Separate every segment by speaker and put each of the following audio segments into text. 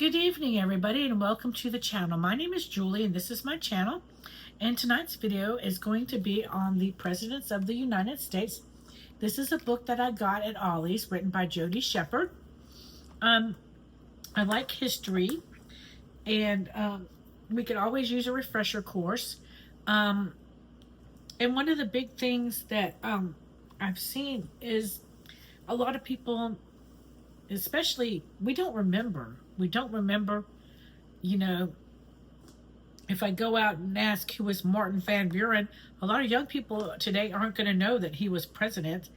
Speaker 1: Good evening, everybody, and welcome to the channel. My name is Julie, and this is my channel. And tonight's video is going to be on the Presidents of the United States. This is a book that I got at Ollie's, written by Jody Shepard. I like history, and we could always use a refresher course. And one of the big things that I've seen is a lot of people, especially, we don't remember, if I go out and ask who was Martin Van Buren, a lot of young people today aren't going to know that he was president.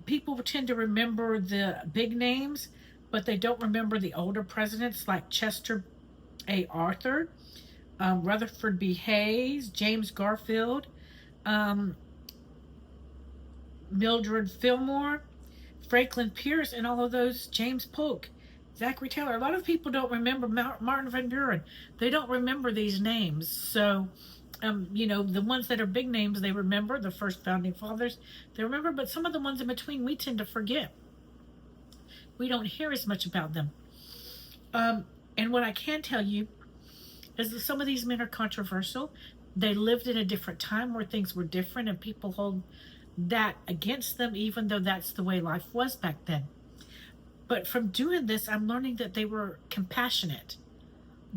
Speaker 1: People tend to remember the big names, but they don't remember the older presidents like Chester A. Arthur, Rutherford B. Hayes, James Garfield, Mildred Fillmore, Franklin Pierce, and all of those, James Polk, Zachary Taylor. A lot of people don't remember Martin Van Buren. They don't remember these names. So, the ones that are big names, they remember. The first founding fathers, they remember. But some of the ones in between, we tend to forget. We don't hear as much about them. And what I can tell you is that some of these men are controversial. They lived in a different time where things were different, and people hold that against them, even though that's the way life was back then. But from doing this, I'm learning that they were compassionate.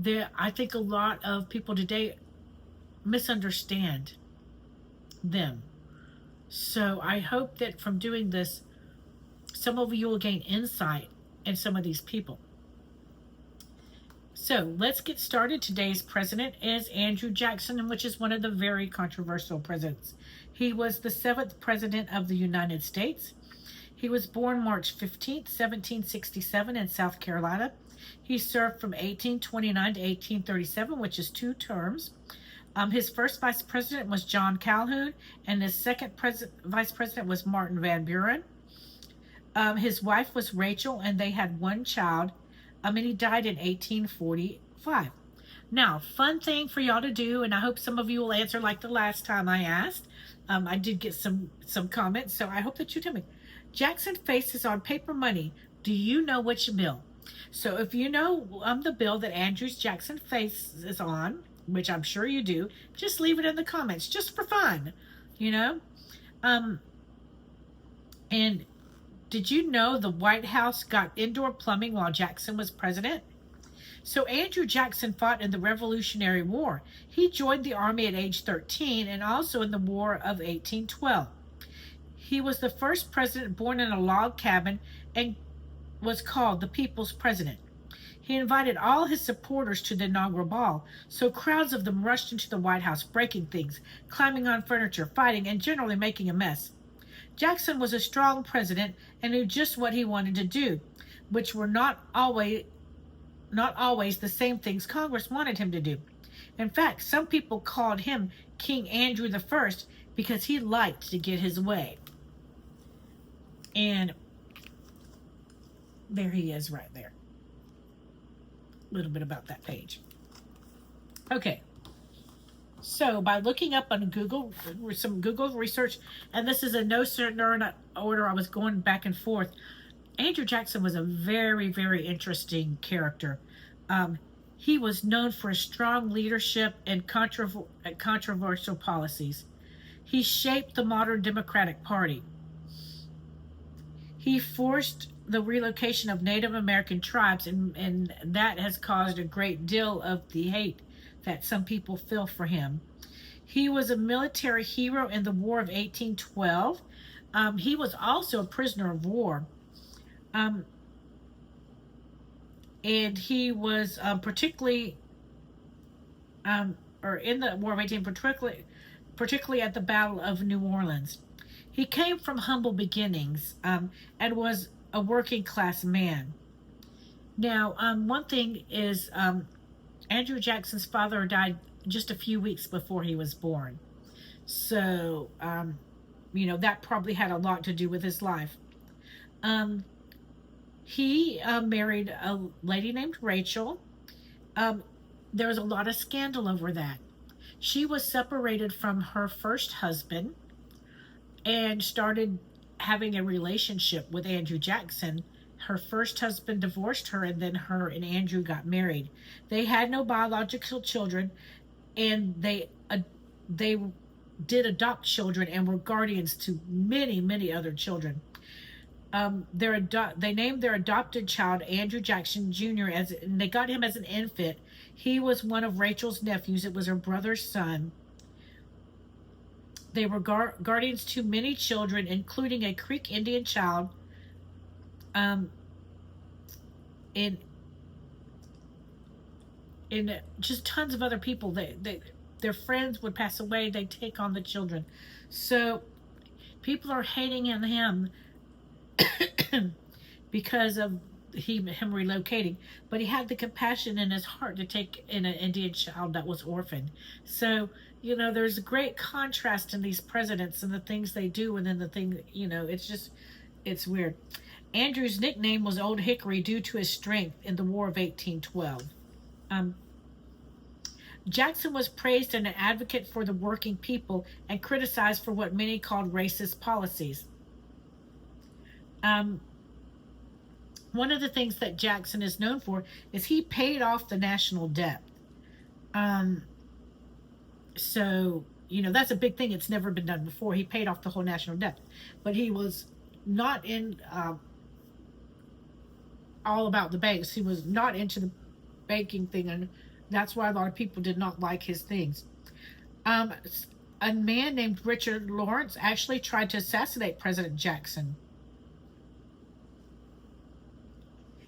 Speaker 1: I think a lot of people today misunderstand them. So I hope that from doing this, some of you will gain insight in some of these people. So let's get started. Today's president is Andrew Jackson, which is one of the very controversial presidents. He was the 7th president of the United States. He was born March 15th, 1767 in South Carolina. He served from 1829 to 1837, which is 2 terms. His first vice president was John Calhoun, and his second vice president was Martin Van Buren. His wife was Rachel, and they had 1 child, and he died in 1845. Now, fun thing for y'all to do, and I hope some of you will answer like the last time I asked. I did get some comments, so I hope that you tell me. Jackson faces on paper money. Do you know which bill? So if you know the bill that Andrew Jackson faces on, which I'm sure you do, just leave it in the comments, just for fun, And did you know the White House got indoor plumbing while Jackson was president? So Andrew Jackson fought in the Revolutionary War. He joined the Army at age 13 and also in the War of 1812. He was the first president born in a log cabin and was called the People's President. He invited all his supporters to the inaugural ball, so crowds of them rushed into the White House, breaking things, climbing on furniture, fighting, and generally making a mess. Jackson was a strong president and knew just what he wanted to do, which were not always the same things Congress wanted him to do. In fact, some people called him King Andrew I because he liked to get his way. And there he is right there. A little bit about that page. Okay. So by looking up on Google, some Google research, and this is in no certain order, I was going back and forth. Andrew Jackson was a very, very interesting character. He was known for his strong leadership and controversial policies. He shaped the modern Democratic Party. He forced the relocation of Native American tribes, and that has caused a great deal of the hate that some people feel for him. He was a military hero in the War of 1812. He was also a prisoner of war. And he was particularly in the War of 1812, particularly at the Battle of New Orleans. He came from humble beginnings and was a working class man. Now, one thing is Andrew Jackson's father died just a few weeks before he was born. So, that probably had a lot to do with his life. He married a lady named Rachel. There was a lot of scandal over that. She was separated from her first husband and started having a relationship with Andrew Jackson Her first husband divorced her, and then her and Andrew got married. They had no biological children, and they did adopt children and were guardians to many, many other children. They named their adopted child Andrew Jackson Jr. And they got him as an infant. He was one of Rachel's nephews. It was her brother's son. They were guardians to many children, including a Creek Indian child. In just tons of other people. Their friends would pass away. They take on the children. So people are hating on him because of him relocating, but he had the compassion in his heart to take in an Indian child that was orphaned. So, you know, there's a great contrast in these presidents and the things they do, and then the thing, you know, it's weird. Andrew's nickname was Old Hickory due to his strength in the War of 1812. Jackson was praised and an advocate for the working people and criticized for what many called racist policies. One of the things that Jackson is known for is he paid off the national debt. So, you know, that's a big thing. It's never been done before. He paid off the whole national debt. But he was not in all about the banks. He was not into the banking thing, and that's why a lot of people did not like his things. A man named Richard Lawrence actually tried to assassinate President Jackson.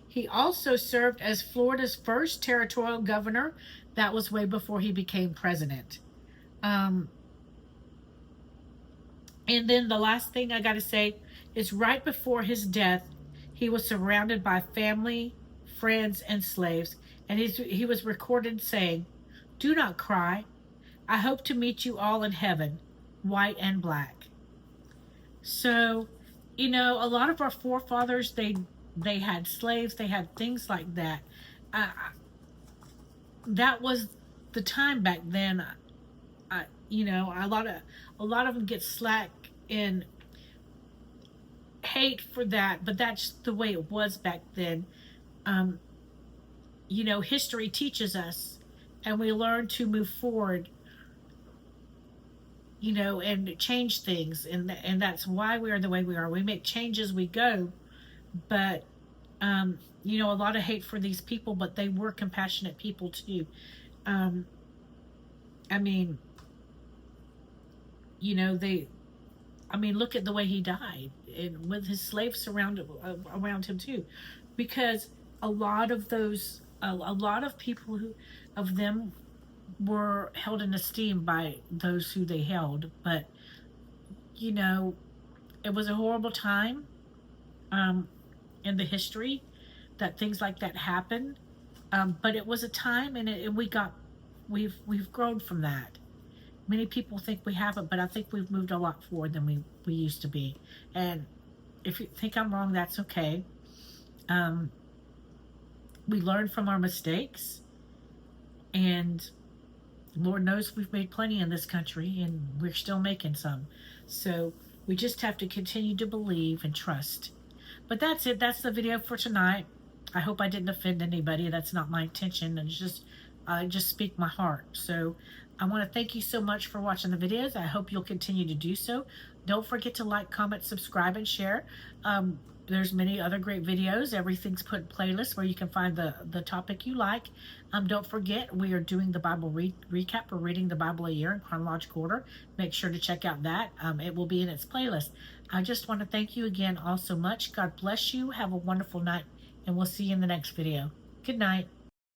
Speaker 1: He also served as Florida's first territorial governor. That was way before he became president. And then the last thing I got to say is right before his death, he was surrounded by family, friends, and slaves. And he was recorded saying, "Do not cry. I hope to meet you all in heaven, white and black." So, you know, a lot of our forefathers, they had slaves, they had things like that. That was the time back then. You know, a lot of them get slack in hate for that, but that's the way it was back then. You know, history teaches us, and we learn to move forward, you know, and change things, and that's why we are the way we are. We make changes, we go, but you know, a lot of hate for these people, but they were compassionate people too. I mean, you know, look at the way he died, and with his slaves around him too, because a lot of people of them were held in esteem by those who they held. But, you know, it was a horrible time in the history that things like that happened. But it was a time, and we've grown from that. Many people think we haven't, but I think we've moved a lot forward than we used to be. And if you think I'm wrong, that's okay. We learn from our mistakes, and Lord knows we've made plenty in this country, and we're still making some. So we just have to continue to believe and trust. But that's it. That's the video for tonight. I hope I didn't offend anybody. That's not my intention. And I just speak my heart. So I want to thank you so much for watching the videos. I hope you'll continue to do so. Don't forget to like, comment, subscribe, and share. There's many other great videos. Everything's put in playlists where you can find the topic you like. Don't forget, we are doing the Bible recap. We're reading the Bible a year in chronological order. Make sure to check out that. It will be in its playlist. I just want to thank you again all so much. God bless you. Have a wonderful night, and we'll see you in the next video. Good night.